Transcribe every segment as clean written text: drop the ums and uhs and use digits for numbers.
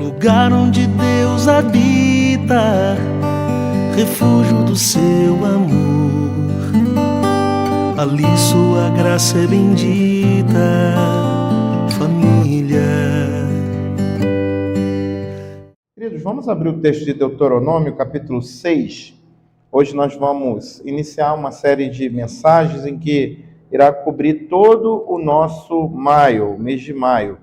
lugar onde Deus habita, refúgio do seu amor. Ali sua graça é bendita, família. Queridos, vamos abrir o texto de Deuteronômio, capítulo 6. Hoje nós vamos iniciar uma série de mensagens em que irá cobrir todo o nosso maio, o mês de maio,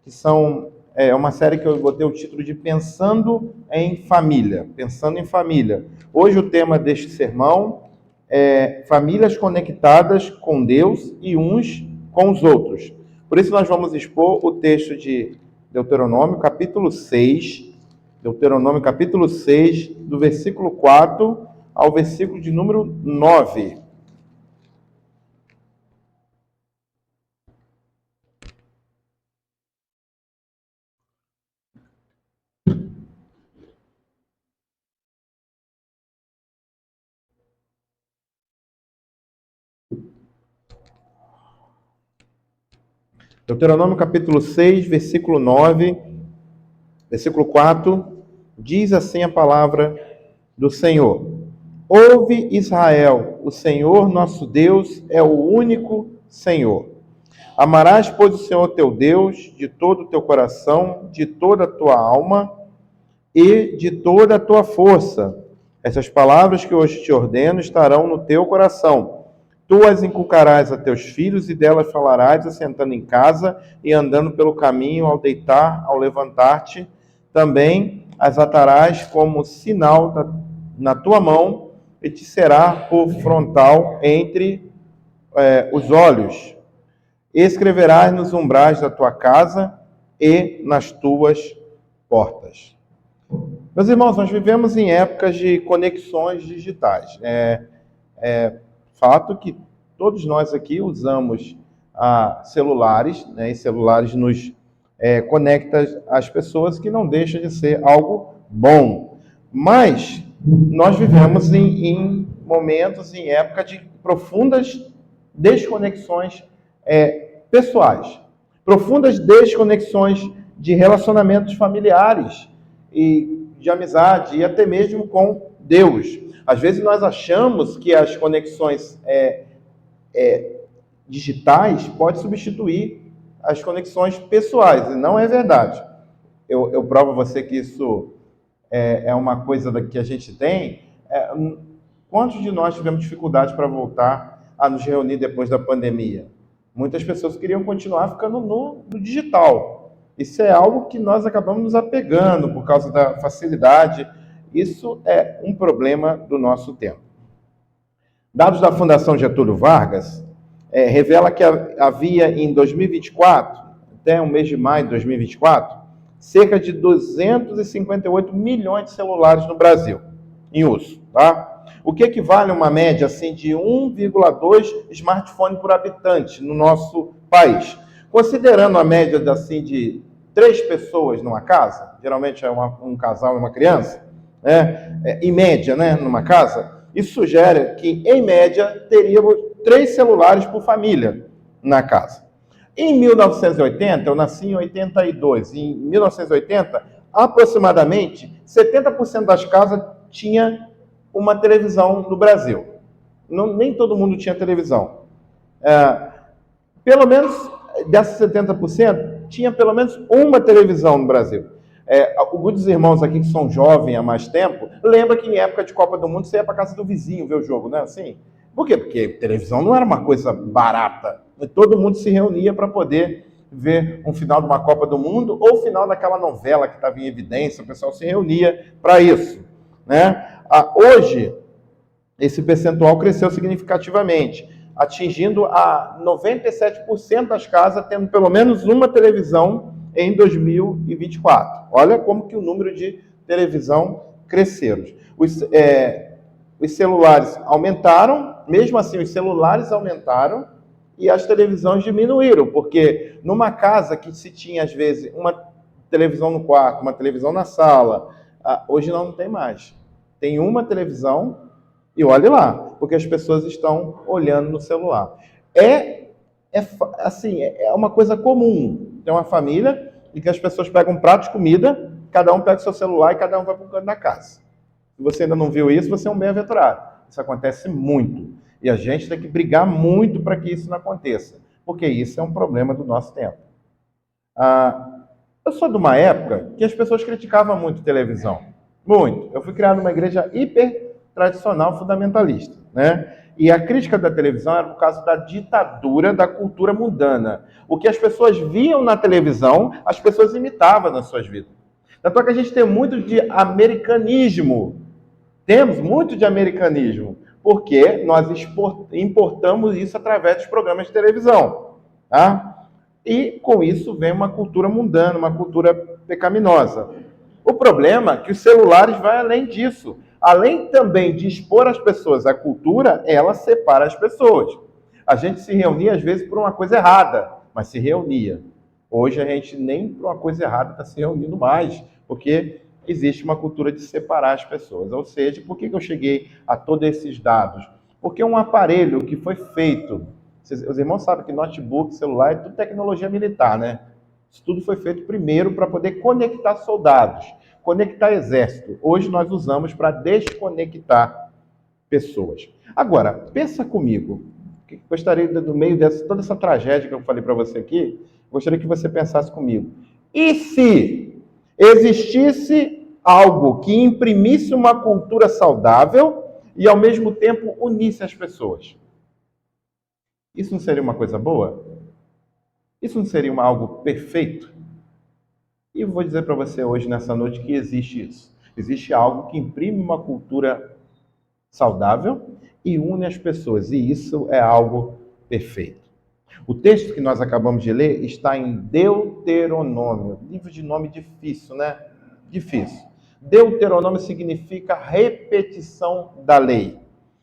que são uma série que eu botei o título de Pensando em Família. Pensando em Família. Hoje o tema deste sermão é famílias conectadas com Deus e uns com os outros. Por isso nós vamos expor o texto de Deuteronômio, capítulo 6, do versículo 4 ao versículo de número 9. Deuteronômio capítulo 6, versículo 9, versículo 4, diz assim a palavra do Senhor: Ouve, Israel, o Senhor nosso Deus é o único Senhor. Amarás, pois, o Senhor teu Deus de todo o teu coração, de toda a tua alma e de toda a tua força. Essas palavras que hoje te ordeno estarão no teu coração. Tu as inculcarás a teus filhos e delas falarás, assentando em casa e andando pelo caminho, ao deitar, ao levantar-te. Também as atarás como sinal na tua mão e te será por frontal entre os olhos. Escreverás nos umbrais da tua casa e nas tuas portas. Meus irmãos, nós vivemos em épocas de conexões digitais. Fato que todos nós aqui usamos celulares, né, e celulares nos conectam às pessoas, que não deixa de ser algo bom. Mas nós vivemos em momentos, em época de profundas desconexões pessoais, profundas desconexões de relacionamentos familiares e de amizade, e até mesmo com Deus. Às vezes nós achamos que as conexões digitais podem substituir as conexões pessoais, e não é verdade. Eu provo a você que isso é uma coisa que a gente tem. Quantos de nós tivemos dificuldade para voltar a nos reunir depois da pandemia? Muitas pessoas queriam continuar ficando no digital. Isso é algo que nós acabamos nos apegando por causa da facilidade. Isso é um problema do nosso tempo. Dados da Fundação Getúlio Vargas revela que havia em 2024, até o mês de maio de 2024, cerca de 258 milhões de celulares no Brasil em uso, tá? O que equivale a uma média assim, de 1,2 smartphone por habitante no nosso país. Considerando a média de 3 pessoas numa casa, geralmente é um casal e uma criança, em média, né, numa casa, isso sugere que, em média, teríamos 3 celulares por família na casa. Em 1980, eu nasci em 82, em 1980, aproximadamente 70% das casas tinha uma televisão no Brasil. Nem todo mundo tinha televisão. Pelo menos, dessas 70%, tinha pelo menos uma televisão no Brasil. Alguns irmãos aqui que são jovens há mais tempo, lembra que em época de Copa do Mundo você ia para casa do vizinho ver o jogo, não é assim? Por quê? Porque televisão não era uma coisa barata. Todo mundo se reunia para poder ver um final de uma Copa do Mundo ou o final daquela novela que estava em evidência, o pessoal se reunia para isso, né? Hoje, esse percentual cresceu significativamente, atingindo a 97% das casas tendo pelo menos uma televisão em 2024. Olha como que o número de televisão cresceram. Os celulares aumentaram, mesmo assim os celulares aumentaram e as televisões diminuíram, porque numa casa que se tinha às vezes uma televisão no quarto, uma televisão na sala, hoje não tem mais. Tem uma televisão e olhe lá, porque as pessoas estão olhando no celular. É uma coisa comum. Tem uma família em que as pessoas pegam um prato de comida, cada um pega o seu celular e cada um vai para o canto da casa. Se você ainda não viu isso, você é um bem-aventurado. Isso acontece muito. E a gente tem que brigar muito para que isso não aconteça, porque isso é um problema do nosso tempo. Eu sou de uma época que as pessoas criticavam muito televisão. Muito. Eu fui criado numa igreja hiper tradicional fundamentalista, né? E a crítica da televisão era por causa da ditadura da cultura mundana. O que as pessoas viam na televisão, as pessoas imitavam nas suas vidas. Tanto é que a gente tem muito de americanismo. Temos muito de americanismo, porque nós importamos isso através dos programas de televisão, tá? E com isso vem uma cultura mundana, uma cultura pecaminosa. O problema é que os celulares vão além disso. Além também de expor as pessoas à cultura, ela separa as pessoas. A gente se reunia às vezes por uma coisa errada, mas se reunia. Hoje a gente nem por uma coisa errada está se reunindo mais, porque existe uma cultura de separar as pessoas. Ou seja, por que eu cheguei a todos esses dados? Porque um aparelho que foi feito, os irmãos sabem que notebook, celular, é tudo tecnologia militar, né? Isso tudo foi feito primeiro para poder conectar soldados, conectar exército. Hoje nós usamos para desconectar pessoas. Agora, pensa comigo. Gostaria, no meio dessa toda essa tragédia que eu falei para você aqui, gostaria que você pensasse comigo. E se existisse algo que imprimisse uma cultura saudável e, ao mesmo tempo, unisse as pessoas? Isso não seria uma coisa boa? Isso não seria algo perfeito? E eu vou dizer para você hoje, nessa noite, que existe isso. Existe algo que imprime uma cultura saudável e une as pessoas. E isso é algo perfeito. O texto que nós acabamos de ler está em Deuteronômio. Livro de nome difícil, né? Difícil. Deuteronômio significa repetição da lei.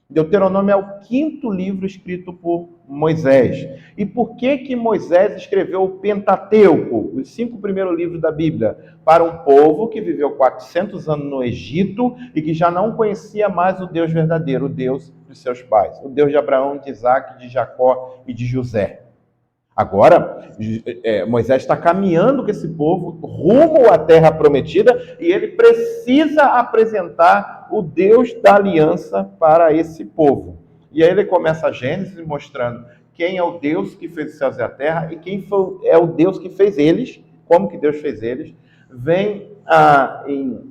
Deuteronômio é o 5º livro escrito por Moisés. E por que Moisés escreveu o Pentateuco, os 5 primeiros livros da Bíblia, para um povo que viveu 400 anos no Egito e que já não conhecia mais o Deus verdadeiro, o Deus dos seus pais, o Deus de Abraão, de Isaac, de Jacó e de José. Agora, Moisés está caminhando com esse povo rumo à terra prometida e ele precisa apresentar o Deus da aliança para esse povo. E aí ele começa a Gênesis mostrando quem é o Deus que fez os céus e a terra e quem é o Deus que fez eles, como que Deus fez eles. Vem em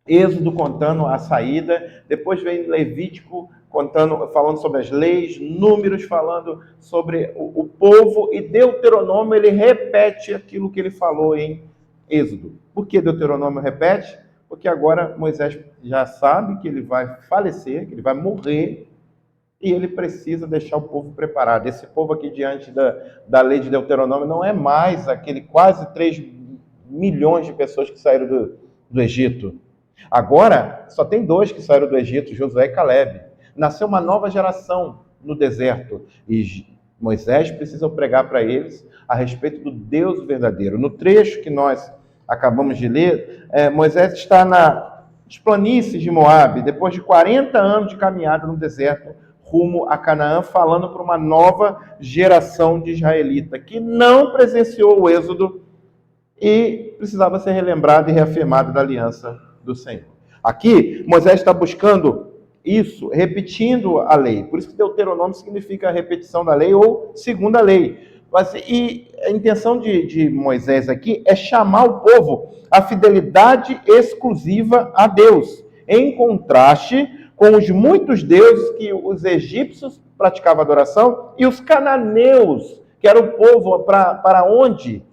Êxodo contando a saída, depois vem Levítico falando sobre as leis, Números falando sobre o povo, e Deuteronômio ele repete aquilo que ele falou em Êxodo. Por que Deuteronômio repete? Porque agora Moisés já sabe que ele vai falecer, que ele vai morrer, e ele precisa deixar o povo preparado. Esse povo aqui diante da lei de Deuteronômio não é mais aquele quase 3 milhões de pessoas que saíram do Egito. Agora, só tem 2 que saíram do Egito, Josué e Calebe. Nasceu uma nova geração no deserto e Moisés precisa pregar para eles a respeito do Deus verdadeiro. No trecho que nós acabamos de ler, Moisés está nas planícies de Moabe, depois de 40 anos de caminhada no deserto, rumo a Canaã, falando para uma nova geração de israelita que não presenciou o êxodo e precisava ser relembrado e reafirmado da aliança do Senhor. Aqui, Moisés está buscando isso, repetindo a lei. Por isso que Deuteronômio significa repetição da lei ou segunda lei. E a intenção de Moisés aqui é chamar o povo à fidelidade exclusiva a Deus, em contraste com os muitos deuses que os egípcios praticavam adoração e os cananeus, que era o povo para onde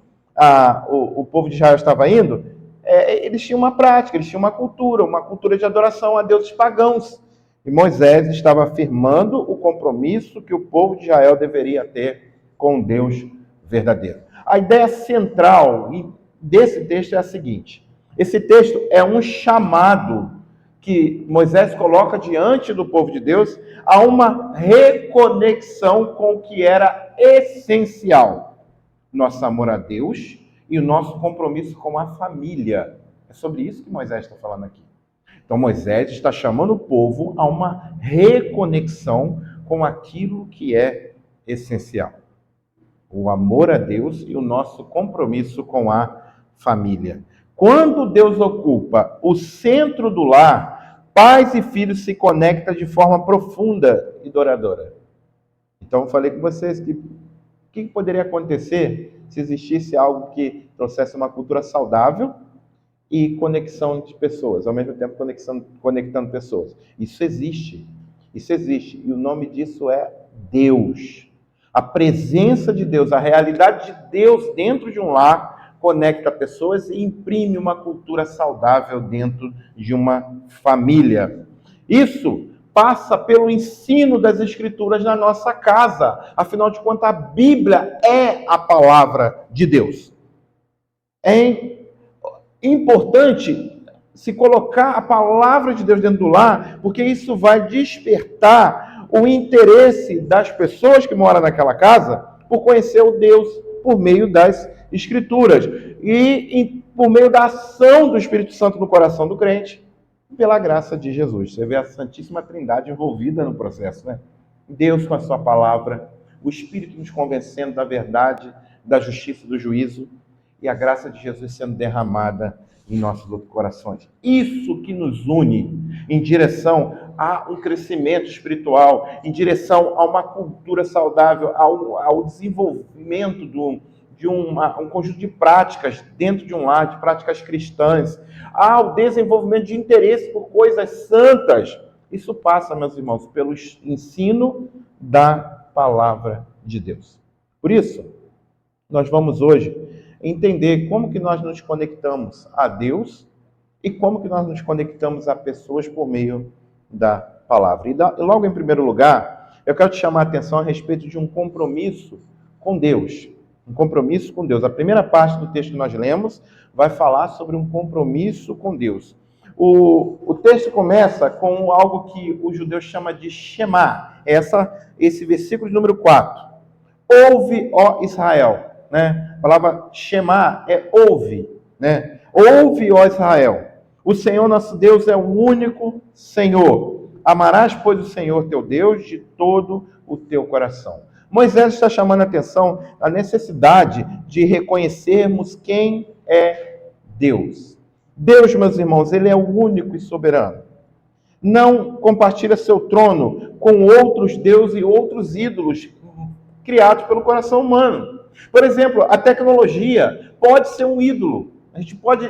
o povo de Israel estava indo, eles tinham uma prática, eles tinham uma cultura de adoração a deuses pagãos. E Moisés estava afirmando o compromisso que o povo de Israel deveria ter com o Deus verdadeiro. A ideia central desse texto é a seguinte: esse texto é um chamado que Moisés coloca diante do povo de Deus a uma reconexão com o que era essencial: nosso amor a Deus e o nosso compromisso com a família. É sobre isso que Moisés está falando aqui. Então Moisés está chamando o povo a uma reconexão com aquilo que é essencial: o amor a Deus e o nosso compromisso com a família. Quando Deus ocupa o centro do lar, pais e filhos se conectam de forma profunda e duradoura. Então, eu falei com vocês que o que poderia acontecer se existisse algo que trouxesse uma cultura saudável e conexão de pessoas, ao mesmo tempo conectando pessoas. Isso existe. Isso existe. E o nome disso é Deus. A presença de Deus, a realidade de Deus dentro de um lar conecta pessoas e imprime uma cultura saudável dentro de uma família. Isso passa pelo ensino das Escrituras na nossa casa. Afinal de contas, a Bíblia é a palavra de Deus. É importante se colocar a palavra de Deus dentro do lar, porque isso vai despertar o interesse das pessoas que moram naquela casa por conhecer o Deus por meio das Escrituras e por meio da ação do Espírito Santo no coração do crente, pela graça de Jesus. Você vê a Santíssima Trindade envolvida no processo, né? Deus com a sua palavra, o Espírito nos convencendo da verdade, da justiça, do juízo, e a graça de Jesus sendo derramada em nossos corações. Isso que nos une em direção a um crescimento espiritual, em direção a uma cultura saudável, ao desenvolvimento de um conjunto de práticas dentro de um lar, de práticas cristãs, ao desenvolvimento de interesse por coisas santas. Isso passa, meus irmãos, pelo ensino da palavra de Deus. Por isso, nós vamos hoje entender como que nós nos conectamos a Deus e como que nós nos conectamos a pessoas por meio da palavra. E logo em primeiro lugar, eu quero te chamar a atenção a respeito de um compromisso com Deus. Um compromisso com Deus. A primeira parte do texto que nós lemos vai falar sobre um compromisso com Deus. O texto começa com algo que os judeus chamam de Shema. Esse versículo de número 4. Ouve, ó Israel. Né? A palavra Shema é ouve. Né? Ouve, ó Israel. O Senhor nosso Deus é o único Senhor. Amarás, pois, o Senhor teu Deus de todo o teu coração. Moisés está chamando a atenção à necessidade de reconhecermos quem é Deus. Deus, meus irmãos, ele é o único e soberano. Não compartilha seu trono com outros deuses e outros ídolos criados pelo coração humano. Por exemplo, a tecnologia pode ser um ídolo. A gente pode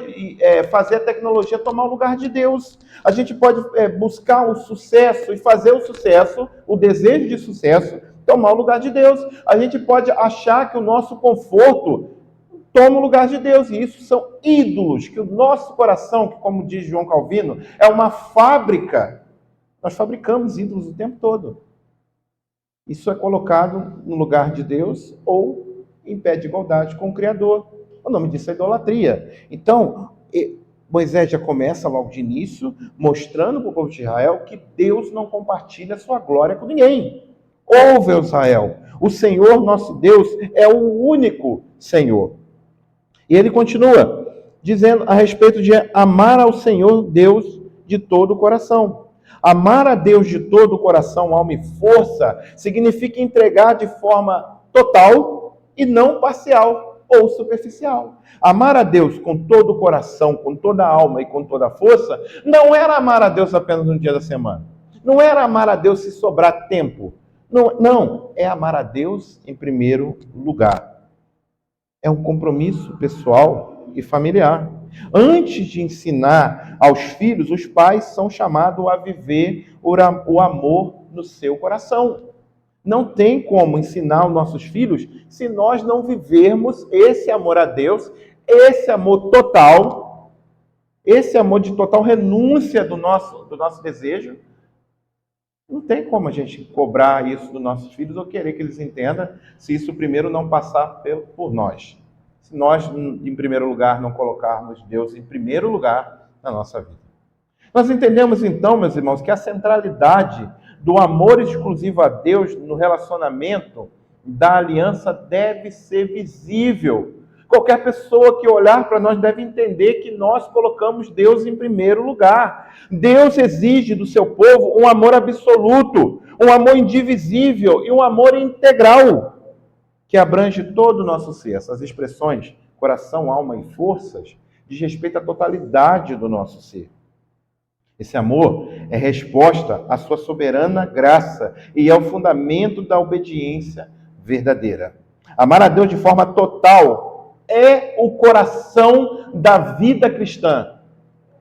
fazer a tecnologia tomar o lugar de Deus. A gente pode buscar o sucesso e fazer o sucesso, o desejo de sucesso, tomar o lugar de Deus. A gente pode achar que o nosso conforto toma o lugar de Deus. E isso são ídolos, que o nosso coração, que como diz João Calvino, é uma fábrica. Nós fabricamos ídolos o tempo todo. Isso é colocado no lugar de Deus ou em pé de igualdade com o Criador. O nome disso é idolatria. Então, Moisés já começa logo de início, mostrando para o povo de Israel que Deus não compartilha a sua glória com ninguém. Ouve, Israel, o Senhor nosso Deus é o único Senhor. E ele continua dizendo a respeito de amar ao Senhor Deus de todo o coração. Amar a Deus de todo o coração, alma e força, significa entregar de forma total e não parcial ou superficial. Amar a Deus com todo o coração, com toda a alma e com toda a força, não era amar a Deus apenas um dia da semana. Não era amar a Deus se sobrar tempo. Não, é amar a Deus em primeiro lugar. É um compromisso pessoal e familiar. Antes de ensinar aos filhos, os pais são chamados a viver o amor no seu coração. Não tem como ensinar os nossos filhos se nós não vivermos esse amor a Deus, esse amor total, esse amor de total renúncia do nosso desejo. Não tem como a gente cobrar isso dos nossos filhos ou querer que eles entendam se isso primeiro não passar por nós. Se nós, em primeiro lugar, não colocarmos Deus em primeiro lugar na nossa vida. Nós entendemos então, meus irmãos, que a centralidade do amor exclusivo a Deus no relacionamento da aliança deve ser visível. Qualquer pessoa que olhar para nós deve entender que nós colocamos Deus em primeiro lugar. Deus exige do seu povo um amor absoluto, um amor indivisível e um amor integral, que abrange todo o nosso ser. Essas expressões, coração, alma e forças, diz respeito à totalidade do nosso ser. Esse amor é resposta à sua soberana graça e é o fundamento da obediência verdadeira. Amar a Deus de forma total é o coração da vida cristã.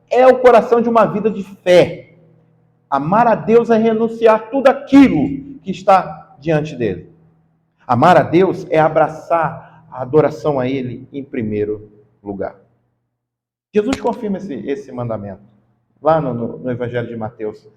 É o coração de uma vida de fé. Amar a Deus é renunciar tudo aquilo que está diante dele. Amar a Deus é abraçar a adoração a Ele em primeiro lugar. Jesus confirma esse mandamento lá no Evangelho de Mateus,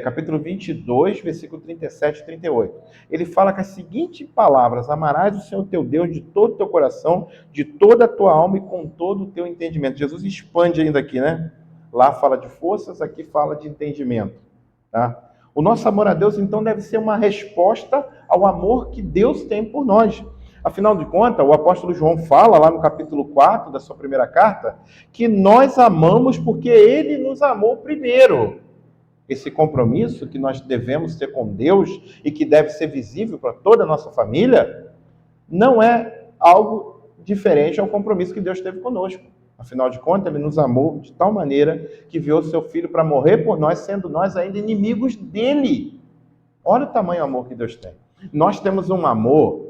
capítulo 22, versículo 37 e 38. Ele fala com as seguintes palavras: amarás o Senhor teu Deus de todo o teu coração, de toda a tua alma e com todo o teu entendimento. Jesus expande ainda aqui, né? Lá fala de forças, aqui fala de entendimento. Tá? O nosso amor a Deus, então, deve ser uma resposta ao amor que Deus tem por nós. Afinal de contas, o apóstolo João fala lá no capítulo 4 da sua primeira carta, que nós amamos porque ele nos amou primeiro. Esse compromisso que nós devemos ter com Deus e que deve ser visível para toda a nossa família, não é algo diferente ao compromisso que Deus teve conosco. Afinal de contas, ele nos amou de tal maneira que enviou seu Filho para morrer por nós, sendo nós ainda inimigos dele. Olha o tamanho do amor que Deus tem. Nós temos um amor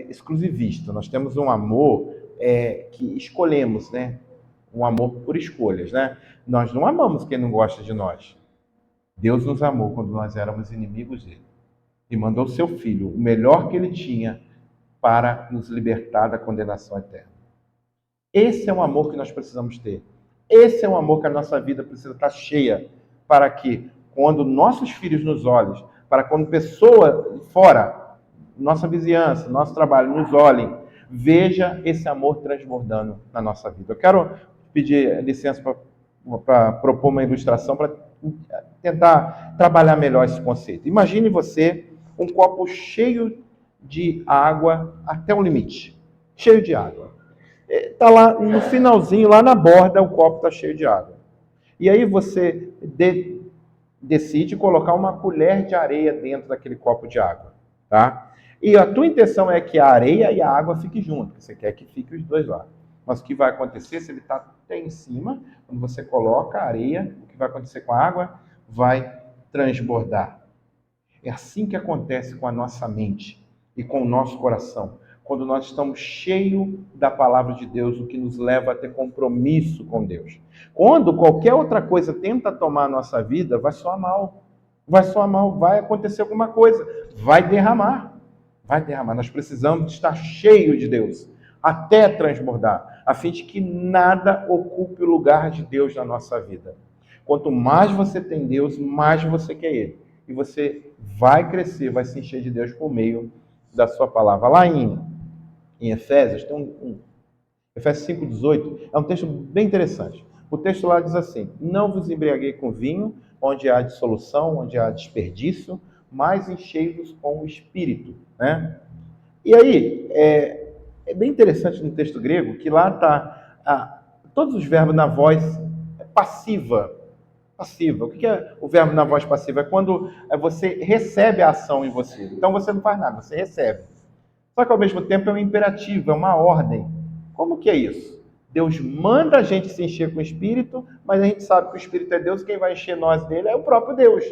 exclusivista, nós temos um amor que escolhemos, né? Um amor por escolhas, né? Nós não amamos quem não gosta de nós. Deus nos amou quando nós éramos inimigos dele e mandou o seu Filho, o melhor que ele tinha, para nos libertar da condenação eterna. Esse é um amor que nós precisamos ter. Esse é um amor que a nossa vida precisa estar cheia, para que, quando nossos filhos nos olhem, para quando pessoa fora, nossa vizinhança, nosso trabalho, nos olhem, veja esse amor transbordando na nossa vida. Eu quero pedir licença para propor uma ilustração, para tentar trabalhar melhor esse conceito. Imagine você um copo cheio de água até o limite. Cheio de água. Está lá no finalzinho, lá na borda, o copo está cheio de água. E aí você decide colocar uma colher de areia dentro daquele copo de água. Tá? E a tua intenção é que a areia e a água fiquem juntas. Você quer que fiquem os dois lá. Mas o que vai acontecer, se ele está até em cima, quando você coloca a areia, o que vai acontecer com a água? Vai transbordar. É assim que acontece com a nossa mente e com o nosso coração. Quando nós estamos cheios da palavra de Deus, o que nos leva a ter compromisso com Deus. Quando qualquer outra coisa tenta tomar a nossa vida, vai soar mal. Vai soar mal, vai acontecer alguma coisa. Vai derramar. Vai derramar. Nós precisamos estar cheios de Deus, até transbordar, a fim de que nada ocupe o lugar de Deus na nossa vida. Quanto mais você tem Deus, mais você quer Ele. E você vai crescer, vai se encher de Deus por meio da sua palavra. Lá em Efésios, tem Efésios 5,18, é um texto bem interessante. O texto lá diz assim: não vos embriaguei com vinho, onde há dissolução, onde há desperdício, mas enchei-vos com o Espírito. Né? E aí, é bem interessante no texto grego, que lá está todos os verbos na voz passiva. Passiva. O que é o verbo na voz passiva? É quando você recebe a ação em você. Então você não faz nada, você recebe. Só que ao mesmo tempo é um imperativo, é uma ordem. Como que é isso? Deus manda a gente se encher com o Espírito, mas a gente sabe que o Espírito é Deus, quem vai encher nós dele é o próprio Deus.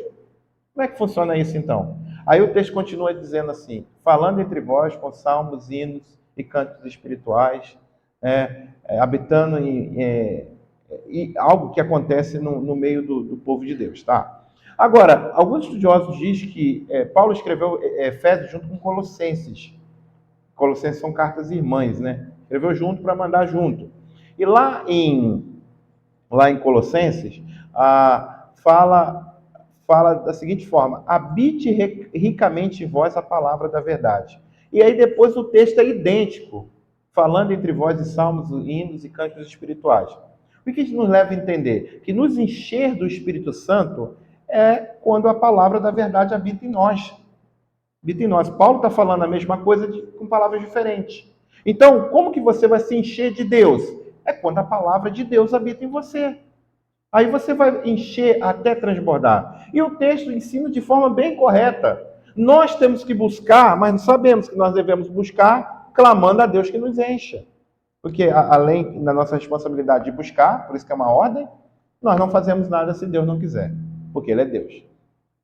Como é que funciona isso então? Aí o texto continua dizendo assim: falando entre vós com salmos, hinos e cânticos espirituais, habitando em algo que acontece no meio do povo de Deus, tá? Agora, alguns estudiosos dizem que Paulo escreveu Efésios junto com Colossenses. Colossenses são cartas irmãs, né? Escreveu junto para mandar junto. E lá em Colossenses, fala da seguinte forma: habite ricamente em vós a palavra da verdade. E aí depois o texto é idêntico, falando entre vós de salmos, hinos e cânticos espirituais. O que isso nos leva a entender? Que nos encher do Espírito Santo é quando a palavra da verdade habita em nós. Habita em nós. Paulo está falando a mesma coisa com palavras diferentes. Então, como que você vai se encher de Deus? É quando a palavra de Deus habita em você. Aí você vai encher até transbordar. E o texto ensina de forma bem correta. Nós temos que buscar, mas não sabemos que nós devemos buscar, clamando a Deus que nos encha. Porque além da nossa responsabilidade de buscar, por isso que é uma ordem, nós não fazemos nada se Deus não quiser, porque Ele é Deus.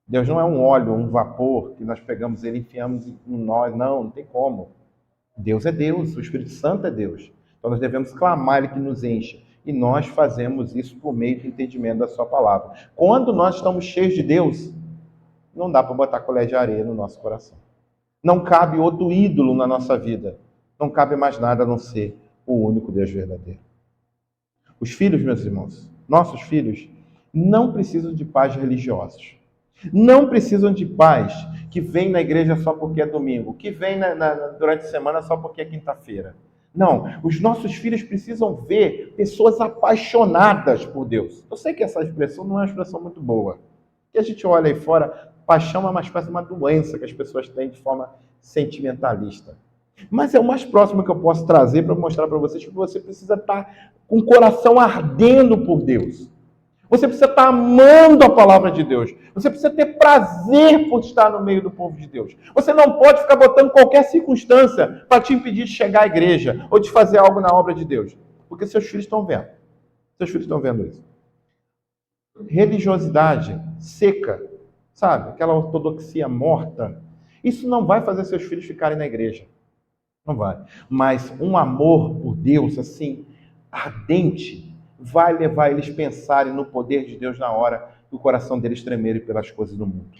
Deus não é um óleo, um vapor que nós pegamos ele e enfiamos em nós. Não, não tem como. Deus é Deus, o Espírito Santo é Deus. Então nós devemos clamar Ele que nos enche. E nós fazemos isso por meio do entendimento da sua palavra. Quando nós estamos cheios de Deus, não dá para botar colher de areia no nosso coração. Não cabe outro ídolo na nossa vida. Não cabe mais nada a não ser o único Deus verdadeiro. Os filhos, meus irmãos, nossos filhos, não precisam de pais religiosos. Não precisam de pais que vêm na igreja só porque é domingo, que vêm durante a semana só porque é quinta-feira. Não, os nossos filhos precisam ver pessoas apaixonadas por Deus. Eu sei que essa expressão não é uma expressão muito boa. Que a gente olha aí fora, paixão é uma espécie de uma doença que as pessoas têm de forma sentimentalista. Mas é o mais próximo que eu posso trazer para mostrar para vocês que você precisa estar com o coração ardendo por Deus. Você precisa estar amando a palavra de Deus. Você precisa ter prazer por estar no meio do povo de Deus. Você não pode ficar botando qualquer circunstância para te impedir de chegar à igreja ou de fazer algo na obra de Deus. Porque seus filhos estão vendo. Seus filhos estão vendo isso. Religiosidade seca, sabe? Aquela ortodoxia morta. Isso não vai fazer seus filhos ficarem na igreja. Não vai. Mas um amor por Deus, assim, ardente, vai levar eles a pensarem no poder de Deus na hora que o coração deles tremer pelas coisas do mundo.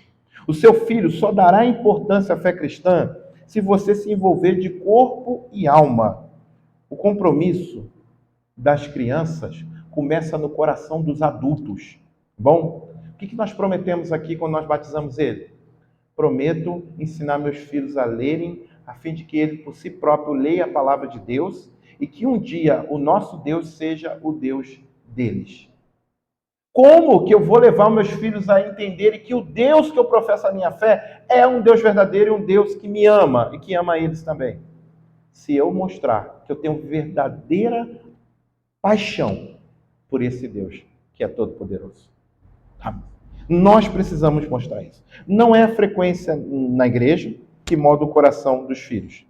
O seu filho só dará importância à fé cristã se você se envolver de corpo e alma. O compromisso das crianças começa no coração dos adultos. Bom, o que nós prometemos aqui quando nós batizamos ele? Prometo ensinar meus filhos a lerem, a fim de que ele por si próprio leia a palavra de Deus e que um dia o nosso Deus seja o Deus deles. Como que eu vou levar meus filhos a entenderem que o Deus que eu professo a minha fé é um Deus verdadeiro e um Deus que me ama e que ama eles também? Se eu mostrar que eu tenho verdadeira paixão por esse Deus que é todo-poderoso. Tá? Nós precisamos mostrar isso. Não é a frequência na igreja que molda o coração dos filhos.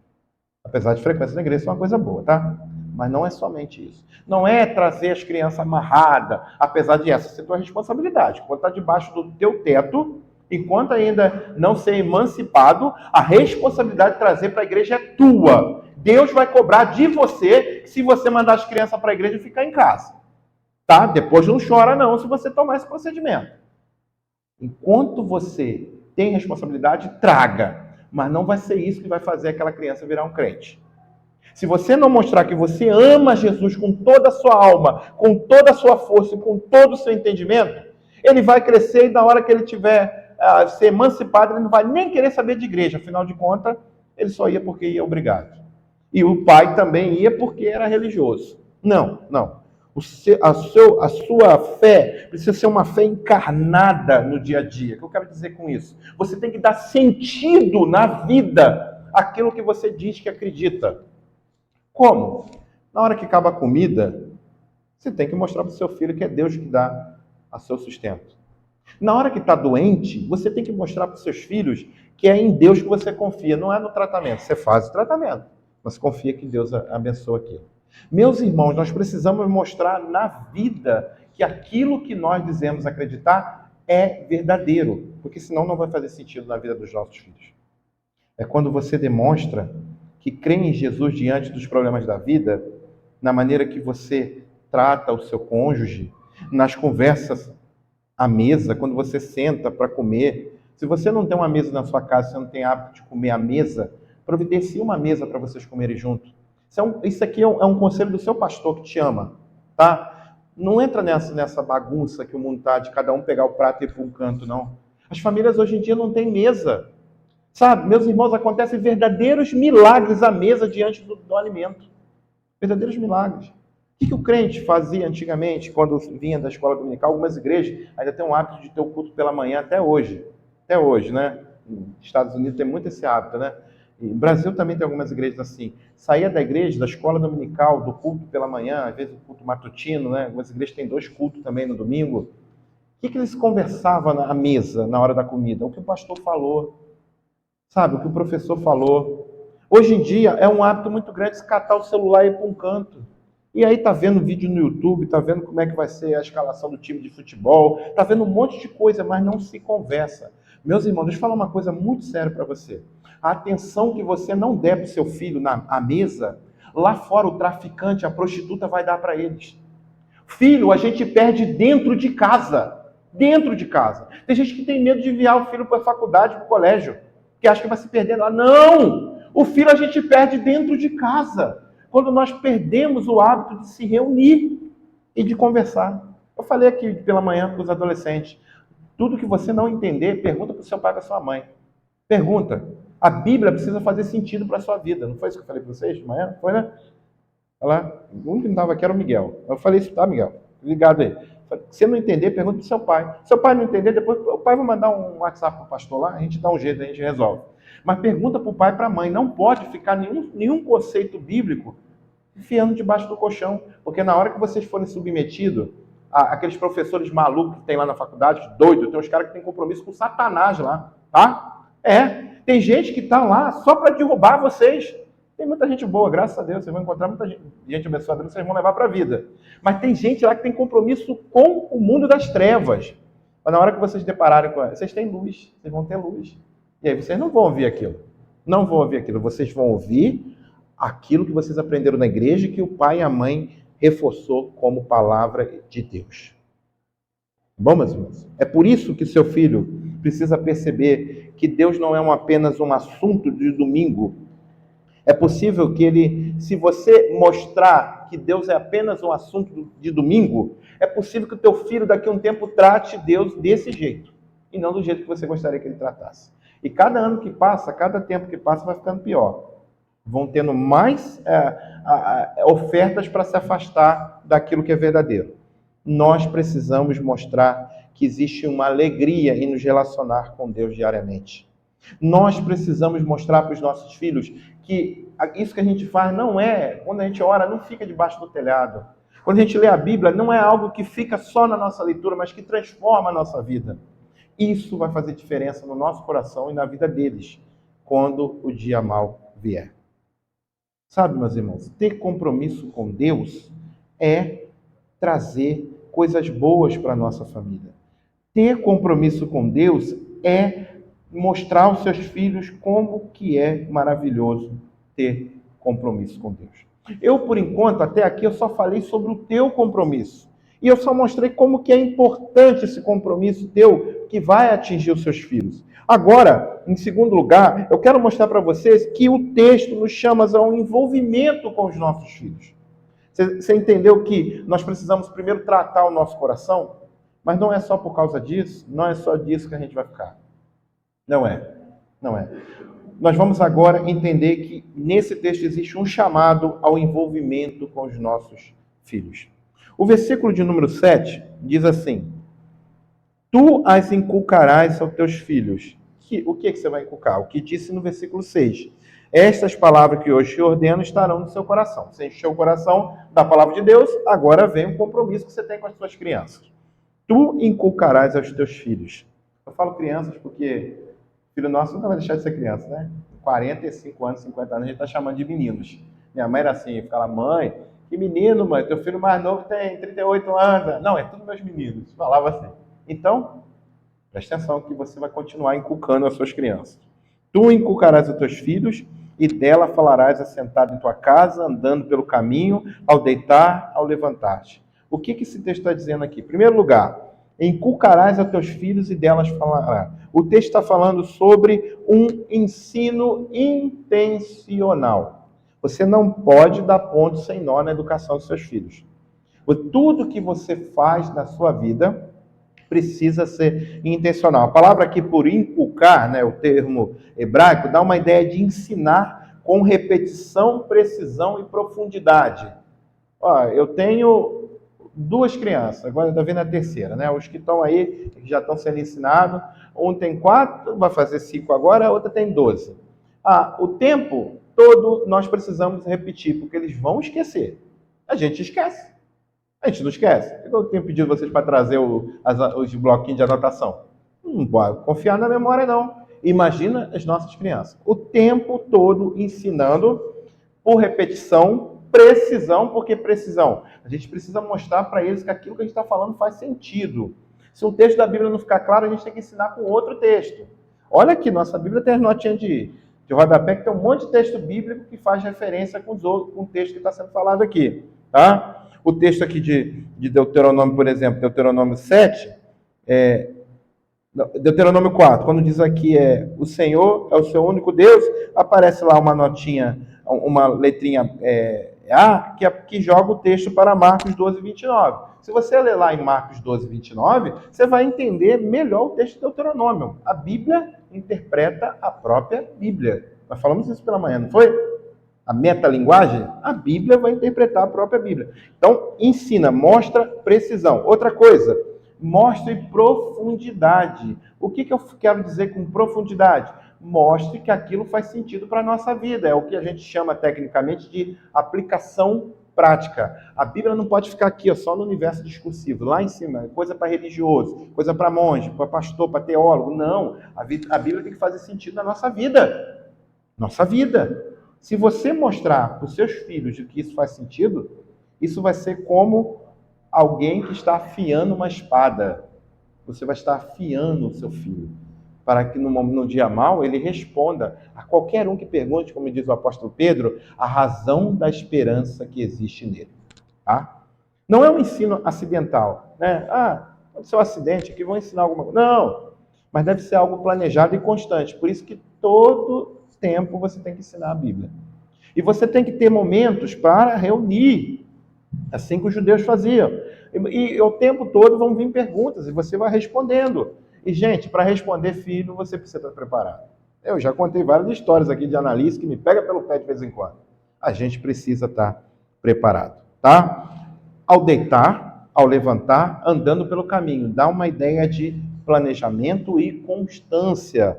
Apesar de frequência na igreja, isso é uma coisa boa, tá? Mas não é somente isso. Não é trazer as crianças amarradas, apesar de essa ser tua responsabilidade. Quando está debaixo do teu teto, enquanto ainda não ser emancipado, a responsabilidade de trazer para a igreja é tua. Deus vai cobrar de você se você mandar as crianças para a igreja e ficar em casa. Tá? Depois não chora não se você tomar esse procedimento. Enquanto você tem responsabilidade, traga. Mas não vai ser isso que vai fazer aquela criança virar um crente. Se você não mostrar que você ama Jesus com toda a sua alma, com toda a sua força e com todo o seu entendimento, ele vai crescer e na hora que ele tiver ser emancipado, ele não vai nem querer saber de igreja. Afinal de contas, ele só ia porque ia obrigado. E o pai também ia porque era religioso. Não. A sua fé precisa ser uma fé encarnada no dia a dia. O que eu quero dizer com isso? Você tem que dar sentido na vida àquilo que você diz que acredita. Como? Na hora que acaba a comida, você tem que mostrar para o seu filho que é Deus que dá a seu sustento. Na hora que está doente, você tem que mostrar para os seus filhos que é em Deus que você confia, não é no tratamento. Você faz o tratamento, mas confia que Deus abençoa aquilo. Meus irmãos, nós precisamos mostrar na vida que aquilo que nós dizemos acreditar é verdadeiro, porque senão não vai fazer sentido na vida dos nossos filhos. É quando você demonstra que crê em Jesus diante dos problemas da vida, na maneira que você trata o seu cônjuge, nas conversas à mesa, quando você senta para comer. Se você não tem uma mesa na sua casa, você não tem hábito de comer à mesa, providencie uma mesa para vocês comerem juntos. Isso aqui é um conselho do seu pastor que te ama, tá? Não entra nessa bagunça que o mundo está, de cada um pegar o prato e ir para um canto, não. As famílias hoje em dia não têm mesa. Sabe, meus irmãos, acontecem verdadeiros milagres à mesa diante do alimento. Verdadeiros milagres. O que o crente fazia antigamente, quando vinha da escola dominical? Algumas igrejas ainda têm um hábito de ter o culto pela manhã até hoje. Até hoje, né? Nos Estados Unidos tem muito esse hábito, né? E no Brasil também tem algumas igrejas assim. Saía da igreja, da escola dominical, do culto pela manhã, às vezes o culto matutino, né? Algumas igrejas têm 2 cultos também no domingo. O que eles conversavam à mesa, na hora da comida? O que o pastor falou. Sabe, o que o professor falou. Hoje em dia é um hábito muito grande se catar o celular e ir para um canto. E aí tá vendo vídeo no YouTube, tá vendo como é que vai ser a escalação do time de futebol, tá vendo um monte de coisa, mas não se conversa. Meus irmãos, deixa eu falar uma coisa muito séria para você. A atenção que você não der para o seu filho à mesa, lá fora o traficante, a prostituta vai dar para eles. Filho, a gente perde dentro de casa. Dentro de casa. Tem gente que tem medo de enviar o filho para a faculdade, para o colégio, que acha que vai se perder lá. Não! O filho a gente perde dentro de casa. Quando nós perdemos o hábito de se reunir e de conversar. Eu falei aqui pela manhã para os adolescentes. Tudo que você não entender, pergunta para o seu pai e para a sua mãe. Pergunta. A Bíblia precisa fazer sentido para a sua vida. Não foi isso que eu falei para vocês de manhã? Foi, né? Olha lá. O único que não estava aqui era o Miguel. Eu falei isso, tá, Miguel? Ligado aí. Se você não entender, pergunta para o seu pai. Se seu pai não entender, depois o pai vai mandar um WhatsApp para o pastor lá, a gente dá um jeito, a gente resolve. Mas pergunta para o pai e para a mãe. Não pode ficar nenhum conceito bíblico enfiando debaixo do colchão. Porque na hora que vocês forem submetidos àqueles professores malucos que tem lá na faculdade, doido, tem uns caras que têm compromisso com Satanás lá, tá? Tem gente que está lá só para derrubar vocês. Tem muita gente boa, graças a Deus, vocês vão encontrar muita gente abençoada, vocês vão levar para a vida. Mas tem gente lá que tem compromisso com o mundo das trevas. Mas na hora que vocês depararem com ela, vocês têm luz, vocês vão ter luz. E aí vocês não vão ouvir aquilo. Não vão ouvir aquilo. Vocês vão ouvir aquilo que vocês aprenderam na igreja e que o pai e a mãe reforçou como palavra de Deus. Bom, meus irmãos, é por isso que seu filho precisa perceber que Deus não é apenas um assunto de domingo. É possível que ele, se você mostrar que Deus é apenas um assunto de domingo, é possível que o teu filho daqui a um tempo trate Deus desse jeito, e não do jeito que você gostaria que ele tratasse. E cada ano que passa, cada tempo que passa, vai ficando pior. Vão tendo mais ofertas para se afastar daquilo que é verdadeiro. Nós precisamos mostrar que existe uma alegria em nos relacionar com Deus diariamente. Nós precisamos mostrar para os nossos filhos que isso que a gente faz não é, quando a gente ora, não fica debaixo do telhado. Quando a gente lê a Bíblia, não é algo que fica só na nossa leitura, mas que transforma a nossa vida. Isso vai fazer diferença no nosso coração e na vida deles, quando o dia mal vier. Sabe, meus irmãos, ter compromisso com Deus é trazer coisas boas para a nossa família. Ter compromisso com Deus é mostrar aos seus filhos como que é maravilhoso ter compromisso com Deus. Eu, por enquanto, até aqui, eu só falei sobre o teu compromisso. E eu só mostrei como que é importante esse compromisso teu que vai atingir os seus filhos. Agora, em segundo lugar, eu quero mostrar para vocês que o texto nos chama a um envolvimento com os nossos filhos. Você entendeu que nós precisamos primeiro tratar o nosso coração? Mas não é só por causa disso, não é só disso que a gente vai ficar. Não é. Nós vamos agora entender que nesse texto existe um chamado ao envolvimento com os nossos filhos. O versículo de número 7 diz assim: tu as inculcarás aos teus filhos. O que você vai inculcar? O que disse no versículo 6. Estas palavras que hoje te ordeno estarão no seu coração. Você encheu o coração da palavra de Deus, agora vem o compromisso que você tem com as suas crianças. Tu inculcarás aos teus filhos. Eu falo crianças porque filho nosso nunca vai deixar de ser criança, né? 45 anos, 50 anos, a gente está chamando de meninos. Minha mãe era assim, ficava, mãe, que menino, mãe, teu filho mais novo tem 38 anos. Não, é tudo meus meninos. Falava assim. Então, preste atenção que você vai continuar inculcando as suas crianças. Tu inculcarás os teus filhos e dela falarás assentado em tua casa, andando pelo caminho, ao deitar, ao levantar-te. O que esse texto está dizendo aqui? Em primeiro lugar, inculcarás a teus filhos e delas falará. O texto está falando sobre um ensino intencional. Você não pode dar ponto sem nó na educação dos seus filhos. Tudo que você faz na sua vida precisa ser intencional. A palavra aqui por inculcar, né, o termo hebraico, dá uma ideia de ensinar com repetição, precisão e profundidade. Eu tenho 2 crianças, agora está vindo a terceira, né? Os que estão aí, que já estão sendo ensinados, um tem 4, vai fazer 5 agora, a outra tem 12. O tempo todo nós precisamos repetir, porque eles vão esquecer. A gente esquece. A gente não esquece. Eu tenho pedido vocês para trazer os bloquinhos de anotação. Não pode confiar na memória, não. Imagina as nossas crianças. O tempo todo ensinando por repetição, precisão, porque precisão. A gente precisa mostrar para eles que aquilo que a gente está falando faz sentido. Se um texto da Bíblia não ficar claro, a gente tem que ensinar com outro texto. Olha aqui, nossa Bíblia tem as notinhas de rodapé, que tem um monte de texto bíblico que faz referência com o texto que está sendo falado aqui. Tá? O texto aqui de Deuteronômio, por exemplo, Deuteronômio 7, Deuteronômio 4, quando diz aqui o Senhor é o seu único Deus, aparece lá uma notinha, uma letrinha A, que joga o texto para Marcos 12, 29. Se você ler lá em Marcos 12, 29, você vai entender melhor o texto de Deuteronômio. A Bíblia interpreta a própria Bíblia. Nós falamos isso pela manhã, não foi? A metalinguagem, a Bíblia vai interpretar a própria Bíblia. Então, ensina, mostra precisão. Outra coisa, mostre profundidade. O que eu quero dizer com profundidade? Mostre que aquilo faz sentido para a nossa vida. É o que a gente chama tecnicamente de aplicação prática. A Bíblia não pode ficar aqui, só no universo discursivo. Lá em cima, coisa para religioso, coisa para monge, para pastor, para teólogo. Não. A Bíblia tem que fazer sentido na nossa vida. Nossa vida. Se você mostrar para os seus filhos de que isso faz sentido, isso vai ser como alguém que está afiando uma espada. Você vai estar afiando o seu filho, para que no dia mau ele responda a qualquer um que pergunte, como diz o apóstolo Pedro, a razão da esperança que existe nele. Tá? Não é um ensino acidental, né? Aconteceu um acidente aqui, vão ensinar alguma coisa. Não, mas deve ser algo planejado e constante. Por isso que todo tempo você tem que ensinar a Bíblia. E você tem que ter momentos para reunir, assim que os judeus faziam. E o tempo todo vão vir perguntas e você vai respondendo. E, gente, para responder filho, você precisa estar preparado. Eu já contei várias histórias aqui de analista que me pega pelo pé de vez em quando. A gente precisa estar preparado, tá? Ao deitar, ao levantar, andando pelo caminho. Dá uma ideia de planejamento e constância.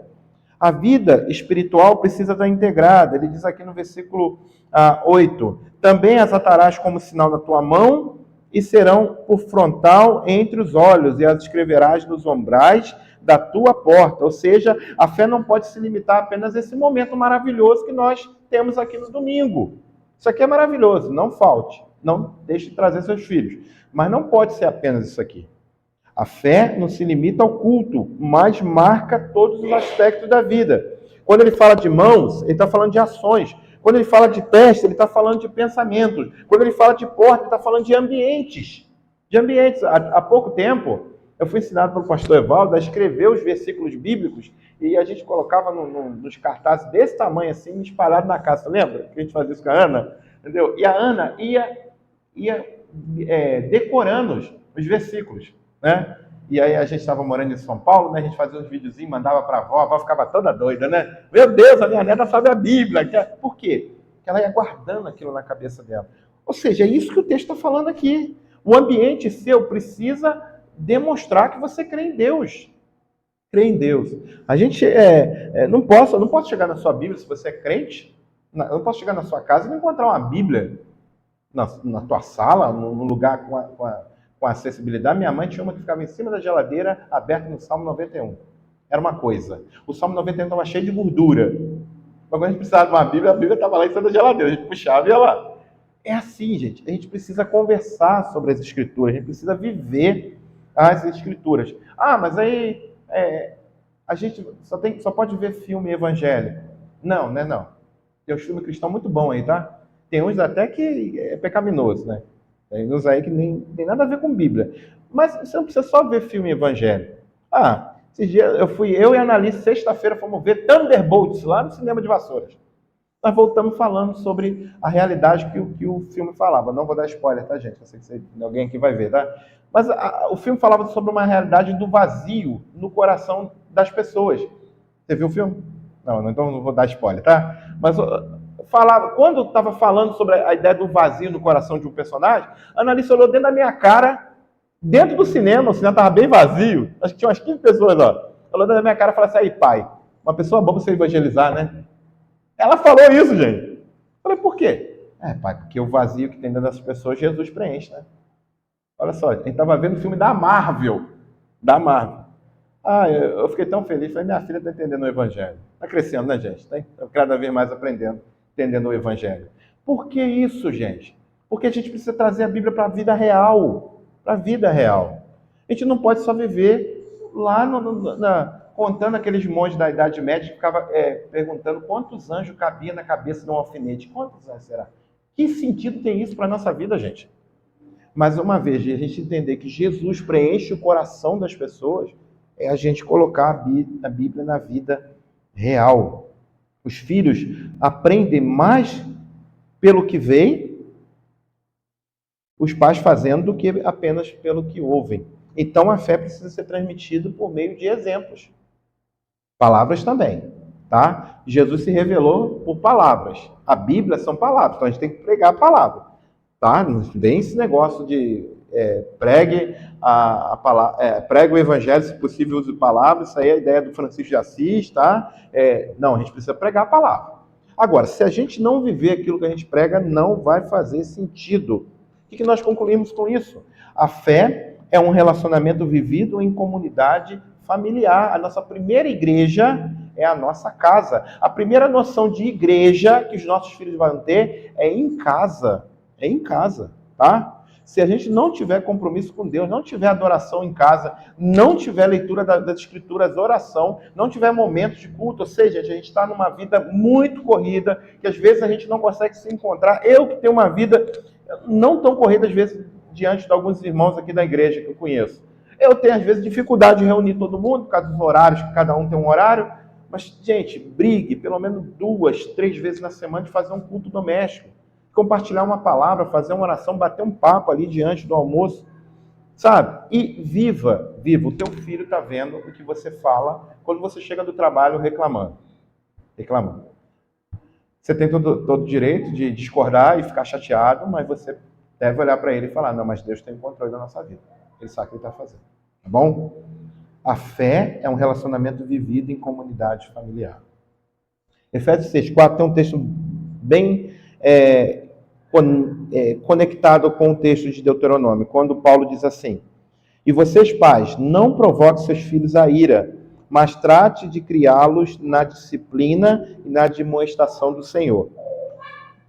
A vida espiritual precisa estar integrada. Ele diz aqui no versículo 8, também as atarás como sinal na tua mão e serão por frontal entre os olhos, e as escreverás nos umbrais da tua porta. Ou seja, a fé não pode se limitar apenas a esse momento maravilhoso que nós temos aqui no domingo. Isso aqui é maravilhoso, não falte, não deixe de trazer seus filhos. Mas não pode ser apenas isso aqui. A fé não se limita ao culto, mas marca todos os aspectos da vida. Quando ele fala de mãos, ele está falando de ações. Quando ele fala de pés, ele está falando de pensamentos. Quando ele fala de porta, ele está falando de ambientes. De ambientes. Há pouco tempo, eu fui ensinado pelo pastor Evaldo a escrever os versículos bíblicos e a gente colocava nos cartazes desse tamanho assim, espalhado na casa. Você lembra que a gente fazia isso com a Ana? Entendeu? E a Ana ia decorando os versículos, né? E aí a gente estava morando em São Paulo, né? A gente fazia uns videozinhos, mandava para a avó ficava toda doida, né? Meu Deus, a minha neta sabe a Bíblia. Por quê? Porque ela ia guardando aquilo na cabeça dela. Ou seja, é isso que o texto está falando aqui. O ambiente seu precisa demonstrar que você crê em Deus. Crê em Deus. A gente não posso chegar na sua Bíblia se você é crente. Eu não posso chegar na sua casa e não encontrar uma Bíblia na tua sala, num lugar com acessibilidade. Minha mãe tinha uma que ficava em cima da geladeira, aberta no Salmo 91. Era uma coisa. O Salmo 91 estava cheio de gordura. Mas quando a gente precisava de uma Bíblia, a Bíblia estava lá em cima da geladeira. A gente puxava e ia lá. É assim, gente. A gente precisa conversar sobre as Escrituras. A gente precisa viver as Escrituras. Mas aí a gente só pode ver filme evangélico. Não, né? Não. Tem uns filmes cristãos muito bons aí, tá? Tem uns até que é pecaminoso, né? Tem uns aí que nem tem nada a ver com Bíblia. Mas você não precisa só ver filme evangélico. Esses dias eu e a Annalise, sexta-feira, fomos ver Thunderbolts lá no cinema de Vassouras. Nós voltamos falando sobre a realidade que o filme falava. Não vou dar spoiler, tá, gente? Eu sei que alguém aqui vai ver, tá? Mas o filme falava sobre uma realidade do vazio no coração das pessoas. Você viu o filme? Não, então não vou dar spoiler, tá? Mas quando estava falando sobre a ideia do vazio no coração de um personagem, a Annalise olhou dentro da minha cara, dentro do cinema, o cinema estava bem vazio, acho que tinha umas 15 pessoas lá. Olhou dentro da minha cara e falou assim, aí pai, uma pessoa boa para você evangelizar, né? Ela falou isso, gente. Eu falei, por quê? Pai, porque o vazio que tem dentro das pessoas, Jesus preenche, né? Olha só, a gente estava vendo o filme da Marvel. Eu fiquei tão feliz. Falei, minha filha está entendendo o Evangelho. Está crescendo, né, gente? Está cada vez mais aprendendo, entendendo o Evangelho. Por que isso, gente? Porque a gente precisa trazer a Bíblia para a vida real. Para a vida real. A gente não pode só viver lá contando aqueles monges da Idade Média que ficava perguntando quantos anjos cabia na cabeça de um alfinete. Quantos anjos será? Que sentido tem isso para a nossa vida, gente? Mais uma vez, a gente entender que Jesus preenche o coração das pessoas é a gente colocar a Bíblia na vida real. Os filhos aprendem mais pelo que veem, os pais fazendo, do que apenas pelo que ouvem. Então a fé precisa ser transmitida por meio de exemplos. Palavras também, tá? Jesus se revelou por palavras. A Bíblia são palavras, então a gente tem que pregar a palavra, tá? Não vem esse negócio de pregue pregue o evangelho, se possível use palavras. Isso aí é a ideia do Francisco de Assis, tá? Não, a gente precisa pregar a palavra. Agora, se a gente não viver aquilo que a gente prega, não vai fazer sentido. O que nós concluímos com isso? A fé é um relacionamento vivido em comunidade familiar. A nossa primeira igreja é a nossa casa. A primeira noção de igreja que os nossos filhos vão ter é em casa. É em casa, tá? Se a gente não tiver compromisso com Deus, não tiver adoração em casa, não tiver leitura das Escrituras, oração, não tiver momentos de culto, ou seja, a gente está numa vida muito corrida, que às vezes a gente não consegue se encontrar. Eu que tenho uma vida não tão corrida, às vezes, diante de alguns irmãos aqui da igreja que eu conheço. Eu tenho, às vezes, dificuldade de reunir todo mundo, por causa dos horários, que cada um tem um horário. Mas, gente, brigue pelo menos 2, 3 vezes na semana de fazer um culto doméstico. Compartilhar uma palavra, fazer uma oração, bater um papo ali diante do almoço, sabe? E viva. O teu filho está vendo o que você fala quando você chega do trabalho reclamando. Você tem todo o direito de discordar e ficar chateado, mas você deve olhar para ele e falar, não, mas Deus tem o controle da nossa vida. Ele sabe o que ele está fazendo. Tá bom? A fé é um relacionamento vivido em comunidade familiar. Efésios 6,4 tem um texto bem conectado com o texto de Deuteronômio, quando Paulo diz assim: e vocês, pais, não provoquem seus filhos a ira, mas trate de criá-los na disciplina e na admoestação do Senhor.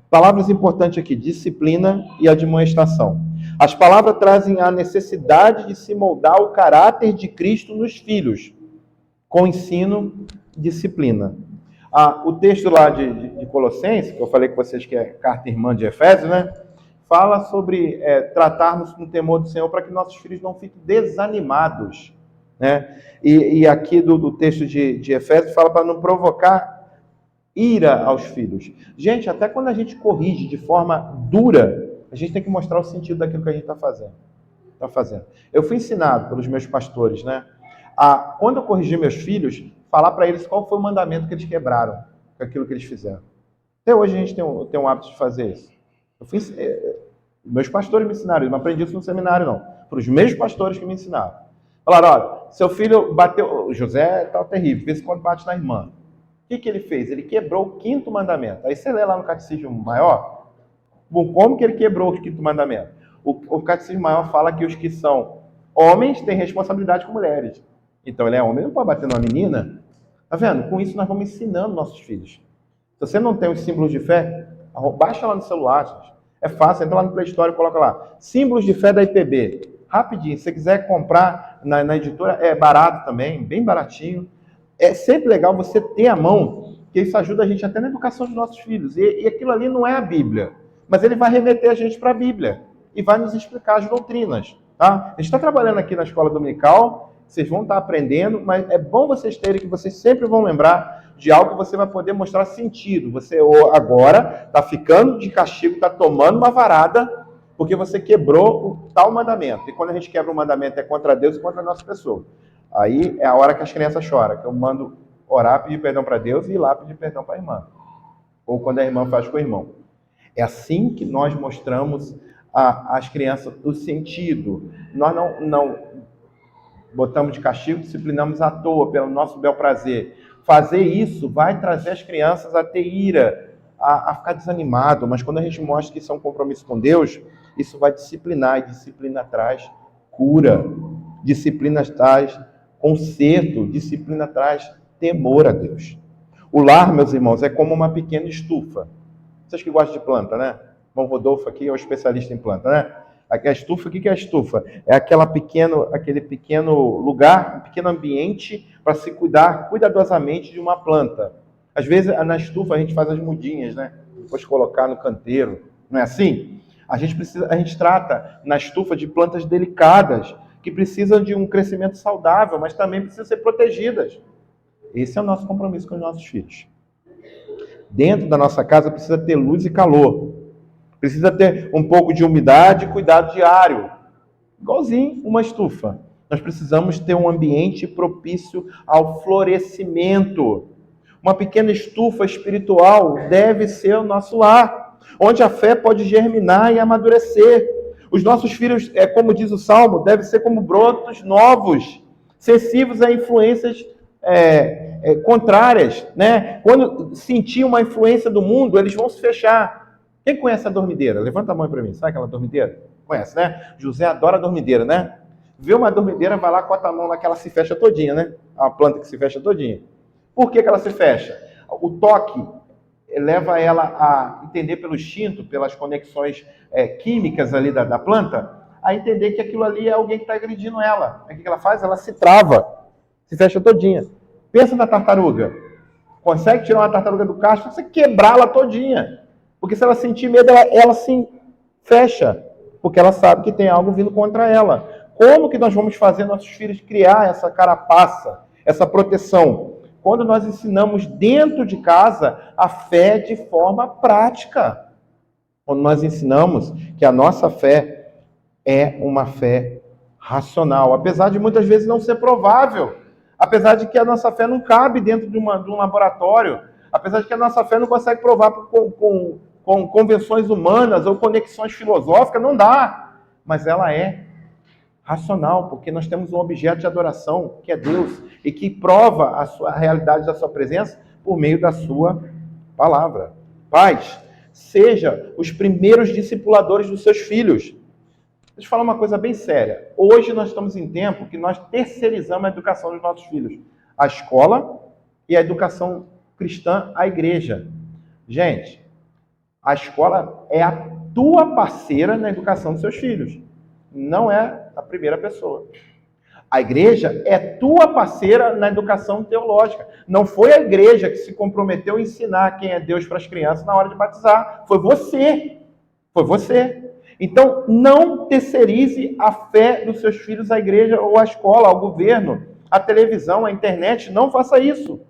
Palavras importantes aqui, disciplina e admoestação. As palavras trazem a necessidade de se moldar o caráter de Cristo nos filhos, com ensino e disciplina. O texto lá de Colossenses, que eu falei com vocês que é carta irmã de Efésios, né? Fala sobre tratarmos com o temor do Senhor para que nossos filhos não fiquem desanimados, né? E aqui do texto de Efésios fala para não provocar ira aos filhos. Gente, até quando a gente corrige de forma dura, a gente tem que mostrar o sentido daquilo que a gente está fazendo. Eu fui ensinado pelos meus pastores, né? Quando eu corrigi meus filhos, falar para eles qual foi o mandamento que eles quebraram com aquilo que eles fizeram. Até hoje a gente tem um hábito de fazer isso. Meus pastores me ensinaram, eu não aprendi isso no seminário, não. Para os meus pastores que me ensinaram. Falaram, olha, seu filho bateu, o José tá terrível, de vez em quando bate na irmã. O que ele fez? Ele quebrou o 5º mandamento. Aí você lê lá no Catecismo Maior, bom, como que ele quebrou o 5º mandamento? O Catecismo Maior fala que os que são homens têm responsabilidade com mulheres. Então ele é homem, ele não pode bater numa menina. Tá vendo? Com isso nós vamos ensinando nossos filhos. Se você não tem os símbolos de fé, baixa lá no celular, gente. É fácil, entra lá no Play Store e coloca lá. Símbolos de fé da IPB. Rapidinho. Se você quiser comprar na editora, é barato também, bem baratinho. É sempre legal você ter à mão, que isso ajuda a gente até na educação dos nossos filhos. E aquilo ali não é a Bíblia, mas ele vai remeter a gente para a Bíblia e vai nos explicar as doutrinas. Tá? A gente está trabalhando aqui na escola dominical, vocês vão estar aprendendo, mas é bom vocês terem que vocês sempre vão lembrar de algo que você vai poder mostrar sentido. Você agora está ficando de castigo, está tomando uma varada, porque você quebrou o tal mandamento. E quando a gente quebra um mandamento é contra Deus e contra a nossa pessoa. Aí é a hora que as crianças choram, que eu mando orar, pedir perdão para Deus e ir lá pedir perdão para a irmã. Ou quando a irmã faz com o irmão. É assim que nós mostramos às crianças o sentido. Nós não botamos de castigo, disciplinamos à toa, pelo nosso bel prazer. Fazer isso vai trazer as crianças a ter ira, a ficar desanimado. Mas quando a gente mostra que isso é um compromisso com Deus, isso vai disciplinar, e disciplina traz cura. Disciplina traz Conserto, disciplina traz temor a Deus. O lar, meus irmãos, é como uma pequena estufa. Vocês que gostam de planta, né? Bom, Rodolfo aqui é o especialista em planta, né? A estufa, o que é a estufa? É aquele pequeno lugar, um pequeno ambiente para se cuidar cuidadosamente de uma planta. Às vezes, na estufa, a gente faz as mudinhas, né? Depois colocar no canteiro. Não é assim? A gente trata na estufa de plantas delicadas, que precisam de um crescimento saudável, mas também precisam ser protegidas. Esse é o nosso compromisso com os nossos filhos. Dentro da nossa casa precisa ter luz e calor. Precisa ter um pouco de umidade e cuidado diário. Igualzinho uma estufa. Nós precisamos ter um ambiente propício ao florescimento. Uma pequena estufa espiritual deve ser o nosso lar, onde a fé pode germinar e amadurecer. Os nossos filhos, como diz o Salmo, devem ser como brotos novos, sensíveis a influências contrárias, né? Quando sentir uma influência do mundo, eles vão se fechar. Quem conhece a dormideira? Levanta a mão para mim. Sabe aquela dormideira? Conhece, né? José adora a dormideira, né? Vê uma dormideira, vai lá, cota a mão lá que ela se fecha todinha, né? É uma planta que se fecha todinha. Por que ela se fecha? O toque leva ela a entender pelo instinto, pelas conexões químicas ali da planta, a entender que aquilo ali é alguém que está agredindo ela. Aí o que ela faz? Ela se trava, se fecha todinha. Pensa na tartaruga. Consegue tirar uma tartaruga do casco, você quebrá-la todinha. Porque se ela sentir medo, ela se fecha. Porque ela sabe que tem algo vindo contra ela. Como que nós vamos fazer nossos filhos criar essa carapaça, essa proteção? Quando nós ensinamos dentro de casa a fé de forma prática. Quando nós ensinamos que a nossa fé é uma fé racional. Apesar de muitas vezes não ser provável. Apesar de que a nossa fé não cabe dentro de um laboratório. Apesar de que a nossa fé não consegue provar com convenções humanas ou conexões filosóficas, não dá. Mas ela é racional, porque nós temos um objeto de adoração, que é Deus, e que prova a realidade da sua presença por meio da sua palavra. Pais, seja os primeiros discipuladores dos seus filhos. Deixa eu falar uma coisa bem séria. Hoje nós estamos em tempo que nós terceirizamos a educação dos nossos filhos. A escola e a educação cristã, a igreja. Gente, a escola é a tua parceira na educação dos seus filhos. Não é a primeira pessoa. A igreja é tua parceira na educação teológica. Não foi a igreja que se comprometeu a ensinar quem é Deus para as crianças na hora de batizar. Foi você. Foi você. Então, não terceirize a fé dos seus filhos à igreja ou à escola, ao governo, à televisão, à internet. Não faça isso.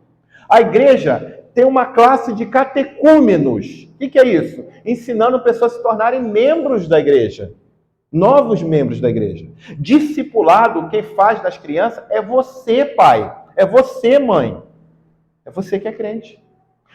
A igreja tem uma classe de catecúmenos. O que é isso? Ensinando pessoas a se tornarem membros da igreja. Novos membros da igreja. Discipulado, quem faz das crianças é você, pai. É você, mãe. É você que é crente.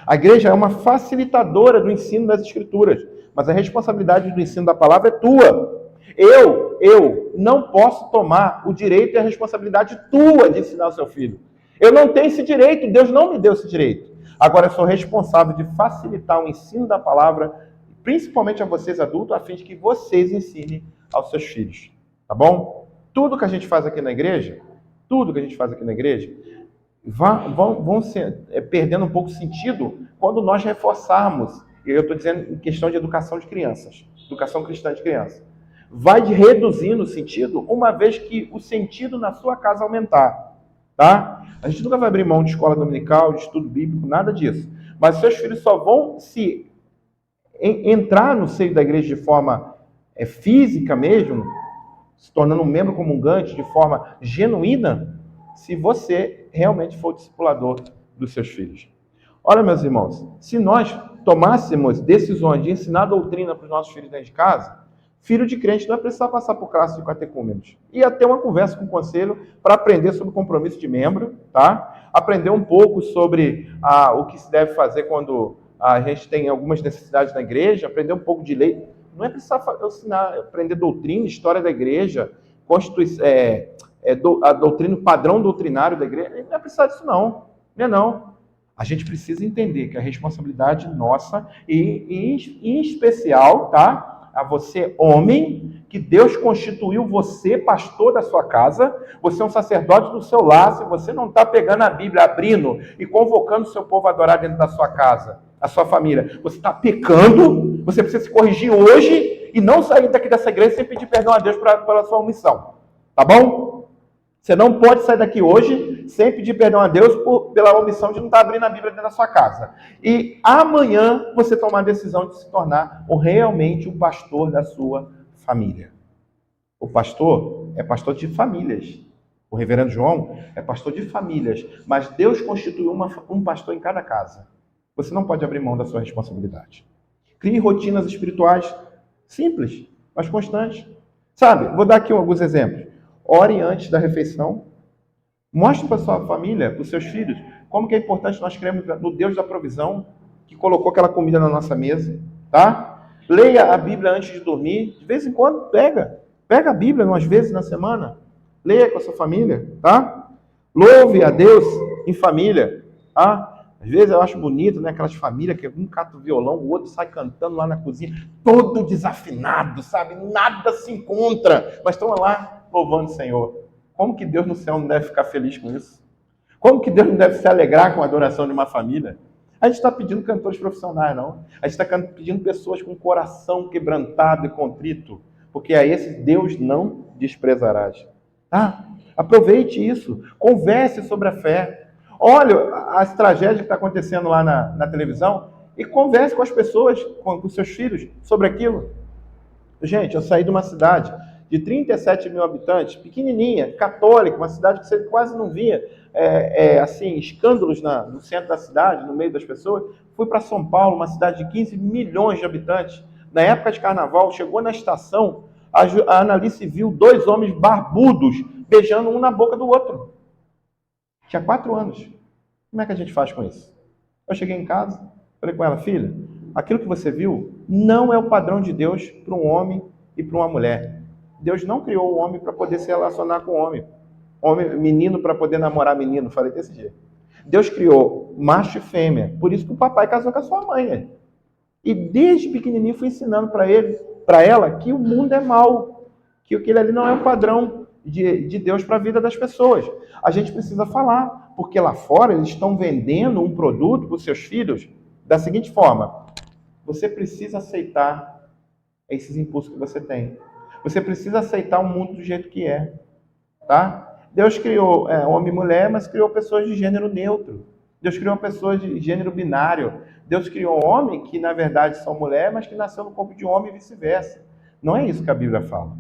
A igreja é uma facilitadora do ensino das escrituras, mas a responsabilidade do ensino da palavra é tua. Eu não posso tomar o direito e a responsabilidade tua de ensinar o seu filho. Eu não tenho esse direito, Deus não me deu esse direito. Agora eu sou responsável de facilitar o ensino da palavra, principalmente a vocês adultos, a fim de que vocês ensinem aos seus filhos. Tá bom? Tudo que a gente faz aqui na igreja, vão perdendo um pouco sentido quando nós reforçarmos. Eu estou dizendo em questão de educação de crianças, educação cristã de crianças. Vai reduzindo o sentido, uma vez que o sentido na sua casa aumentar. Tá? A gente nunca vai abrir mão de escola dominical, de estudo bíblico, nada disso. Mas seus filhos só vão se entrar no seio da igreja de forma física mesmo, se tornando um membro comungante de forma genuína, se você realmente for discipulador dos seus filhos. Olha, meus irmãos, se nós tomássemos decisões de ensinar doutrina para os nossos filhos dentro de casa, filho de crente não vai precisar passar por classe de catecúmenos. Ia ter uma conversa com o conselho para aprender sobre o compromisso de membro, tá? Aprender um pouco sobre o que se deve fazer quando a gente tem algumas necessidades na igreja, aprender um pouco de lei. Não é precisar aprender doutrina, história da igreja, a doutrina, o padrão doutrinário da igreja. Não é precisar disso, não. Não é não. A gente precisa entender que a responsabilidade nossa, e em especial, tá? a você, homem, que Deus constituiu você pastor da sua casa, você é um sacerdote do seu lar, se você não está pegando a Bíblia, abrindo e convocando o seu povo a adorar dentro da sua casa, a sua família, você está pecando, você precisa se corrigir hoje e não sair daqui dessa igreja sem pedir perdão a Deus pela sua omissão, tá bom? Você não pode sair daqui hoje sem pedir perdão a Deus pela omissão de não estar abrindo a Bíblia dentro da sua casa. E amanhã você tomar a decisão de se tornar realmente um pastor da sua família. O pastor é pastor de famílias. O reverendo João é pastor de famílias. Mas Deus constituiu um pastor em cada casa. Você não pode abrir mão da sua responsabilidade. Crie rotinas espirituais simples, mas constantes. Sabe, vou dar aqui alguns exemplos. Ore antes da refeição. Mostre para sua família, para os seus filhos, como que é importante nós cremos no Deus da provisão, que colocou aquela comida na nossa mesa, tá? Leia a Bíblia antes de dormir. De vez em quando, pega a Bíblia umas vezes na semana. Leia com a sua família, tá? Louve a Deus em família, tá? Às vezes eu acho bonito, né? Aquelas famílias que um cata o violão, o outro sai cantando lá na cozinha, todo desafinado, sabe? Nada se encontra, mas estão lá louvando o Senhor. Como que Deus no céu não deve ficar feliz com isso? Como que Deus não deve se alegrar com a adoração de uma família? A gente está pedindo cantores profissionais, não. A gente está pedindo pessoas com coração quebrantado e contrito, porque a esse Deus não desprezarás. Tá? Aproveite isso. Converse sobre a fé. Olha as tragédias que estão acontecendo lá na televisão e converse com as pessoas, com os seus filhos, sobre aquilo. Gente, eu saí de uma cidade de 37 mil habitantes, pequenininha, católica, uma cidade que você quase não via assim, escândalos no centro da cidade, no meio das pessoas. Fui para São Paulo, uma cidade de 15 milhões de habitantes. Na época de carnaval, chegou na estação, a Analice viu 2 homens barbudos beijando um na boca do outro. Tinha 4 anos. Como é que a gente faz com isso? Eu cheguei em casa, falei com ela, filha, aquilo que você viu não é o padrão de Deus para um homem e para uma mulher. Deus não criou o homem para poder se relacionar com o homem. Menino para poder namorar menino, falei desse jeito. Deus criou macho e fêmea, por isso que o papai casou com a sua mãe. E desde pequenininho fui ensinando para ela, que o mundo é mau, que aquele ali não é o padrão de Deus para a vida das pessoas. A gente precisa falar, porque lá fora eles estão vendendo um produto para os seus filhos da seguinte forma: você precisa aceitar esses impulsos que você tem. Você precisa aceitar o mundo do jeito que é, tá? Deus criou homem e mulher, mas criou pessoas de gênero neutro. Deus criou pessoas de gênero binário. Deus criou homem que, na verdade, são mulher, mas que nasceu no corpo de homem e vice-versa. Não é isso que a Bíblia fala.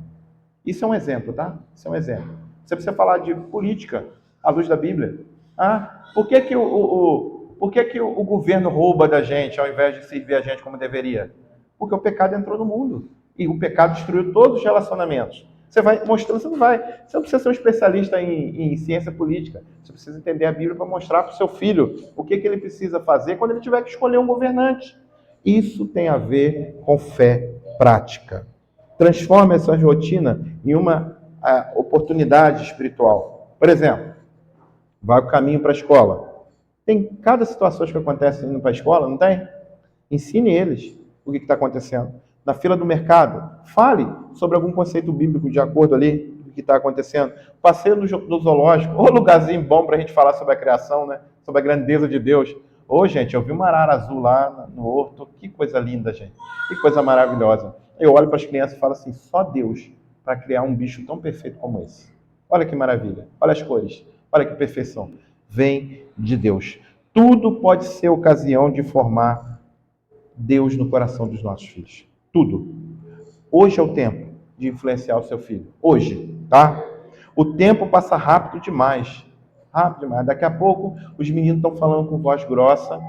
Isso é um exemplo, tá? Isso é um exemplo. Você precisa falar de política à luz da Bíblia. Por que o governo rouba da gente ao invés de servir a gente como deveria? Porque o pecado entrou no mundo. E o pecado destruiu todos os relacionamentos. Você vai mostrando, você não precisa ser um especialista em ciência política. Você precisa entender a Bíblia para mostrar para o seu filho o que ele precisa fazer quando ele tiver que escolher um governante. Isso tem a ver com fé prática. Transforme essa rotina em uma oportunidade espiritual. Por exemplo, vai o caminho para a escola. Tem cada situação que acontece indo para a escola, não tem? Ensine eles o que está acontecendo. Na fila do mercado, fale sobre algum conceito bíblico de acordo ali do que está acontecendo. Passeio no zoológico, ou lugarzinho bom para a gente falar sobre a criação, né? Sobre a grandeza de Deus. Gente, eu vi uma arara azul lá no horto, que coisa linda, gente. Que coisa maravilhosa. Eu olho para as crianças e falo assim, só Deus para criar um bicho tão perfeito como esse. Olha que maravilha, olha as cores, olha que perfeição. Vem de Deus. Tudo pode ser ocasião de formar Deus no coração dos nossos filhos. Tudo. Hoje é o tempo de influenciar o seu filho. Hoje, tá? O tempo passa rápido demais. Rápido demais. Daqui a pouco, os meninos estão falando com voz grossa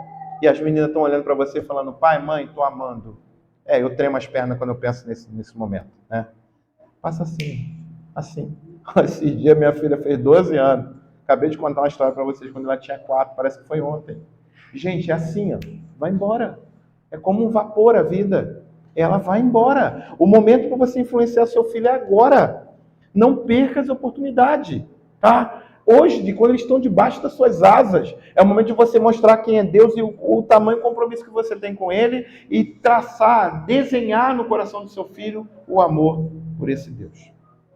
e as meninas estão olhando para você falando, pai, mãe, estou amando. Eu tremo as pernas quando eu penso nesse momento, né? Passa assim. Esse dia minha filha fez 12 anos. Acabei de contar uma história para vocês quando ela tinha 4, parece que foi ontem. Gente, é assim, ó. Vai embora. É como um vapor a vida. Ela vai embora. O momento para você influenciar seu filho é agora. Não perca as oportunidades, tá? hoje, de quando eles estão debaixo das suas asas. É o momento de você mostrar quem é Deus e o tamanho compromisso que você tem com Ele e traçar, desenhar no coração do seu filho o amor por esse Deus.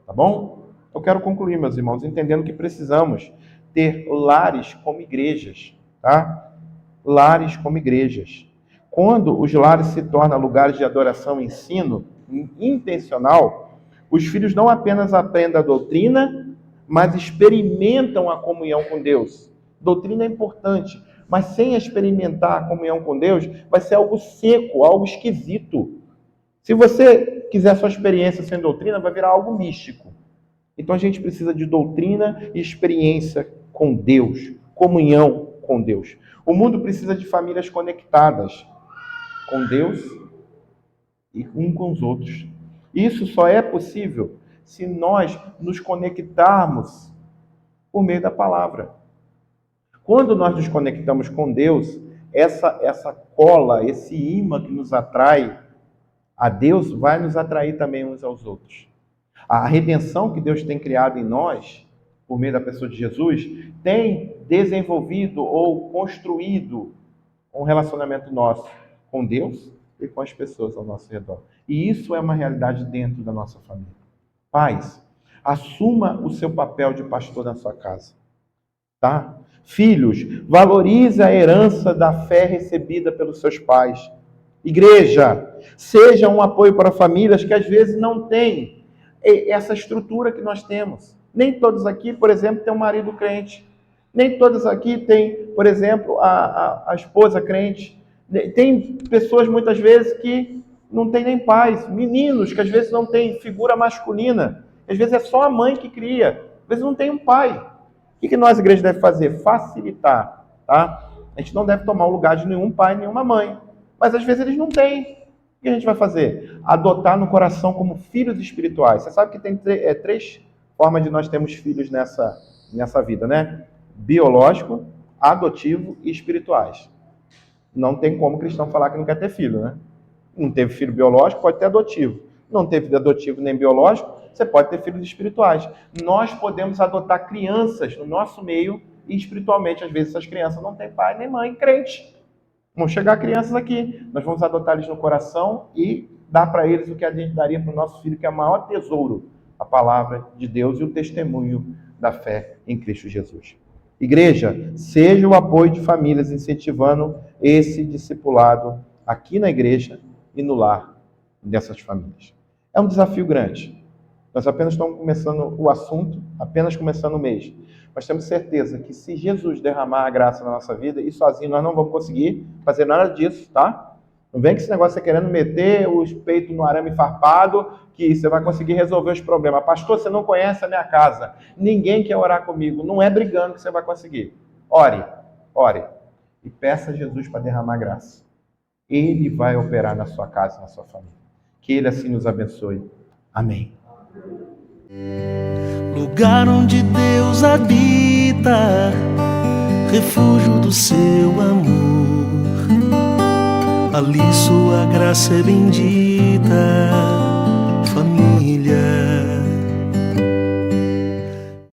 Tá bom? Eu quero concluir, meus irmãos, entendendo que precisamos ter lares como igrejas, tá? Lares como igrejas. Quando os lares se tornam lugares de adoração e ensino intencional, os filhos não apenas aprendem a doutrina, mas experimentam a comunhão com Deus. Doutrina é importante, mas sem experimentar a comunhão com Deus, vai ser algo seco, algo esquisito. Se você quiser sua experiência sem doutrina, vai virar algo místico. Então a gente precisa de doutrina e experiência com Deus, comunhão com Deus. O mundo precisa de famílias conectadas com Deus e um com os outros. Isso só é possível se nós nos conectarmos por meio da palavra. Quando nós nos conectamos com Deus, essa cola, esse imã que nos atrai a Deus, vai nos atrair também uns aos outros. A redenção que Deus tem criado em nós, por meio da pessoa de Jesus, tem desenvolvido ou construído um relacionamento nosso com Deus e com as pessoas ao nosso redor. E isso é uma realidade dentro da nossa família. Pais, assuma o seu papel de pastor na sua casa. Tá? Filhos, valorize a herança da fé recebida pelos seus pais. Igreja, seja um apoio para famílias que às vezes não têm essa estrutura que nós temos. Nem todos aqui, por exemplo, têm um marido crente. Nem todos aqui têm, por exemplo, a esposa crente. Tem pessoas, muitas vezes, que não têm nem pais. Meninos que às vezes não têm figura masculina. Às vezes é só a mãe que cria. Às vezes não tem um pai. O que nós, igreja, deve fazer? Facilitar. Tá? A gente não deve tomar o lugar de nenhum pai, nenhuma mãe. Mas às vezes eles não têm. O que a gente vai fazer? Adotar no coração como filhos espirituais. Você sabe que tem três formas de nós termos filhos nessa vida, né? Biológico, adotivo e espirituais. Não tem como o cristão falar que não quer ter filho, né? Não teve filho biológico, pode ter adotivo. Não teve adotivo nem biológico, você pode ter filhos espirituais. Nós podemos adotar crianças no nosso meio e espiritualmente, às vezes, essas crianças não têm pai nem mãe crente. Vão chegar crianças aqui, nós vamos adotar eles no coração e dar para eles o que a gente daria para o nosso filho, que é o maior tesouro, a palavra de Deus e o testemunho da fé em Cristo Jesus. Igreja, seja o apoio de famílias incentivando esse discipulado aqui na igreja e no lar dessas famílias. É um desafio grande. Nós apenas estamos começando o assunto, apenas começando o mês. Mas temos certeza que se Jesus derramar a graça na nossa vida, e sozinho nós não vamos conseguir fazer nada disso, tá? Não vem que esse negócio é querendo meter os peitos no arame farpado, que você vai conseguir resolver os problemas. Pastor, você não conhece a minha casa. Ninguém quer orar comigo. Não é brigando que você vai conseguir. Ore, ore. E peça a Jesus para derramar graça. Ele vai operar na sua casa, na sua família. Que Ele assim nos abençoe. Amém. Lugar onde Deus habita, refúgio do seu amor. Ali sua graça é bendita.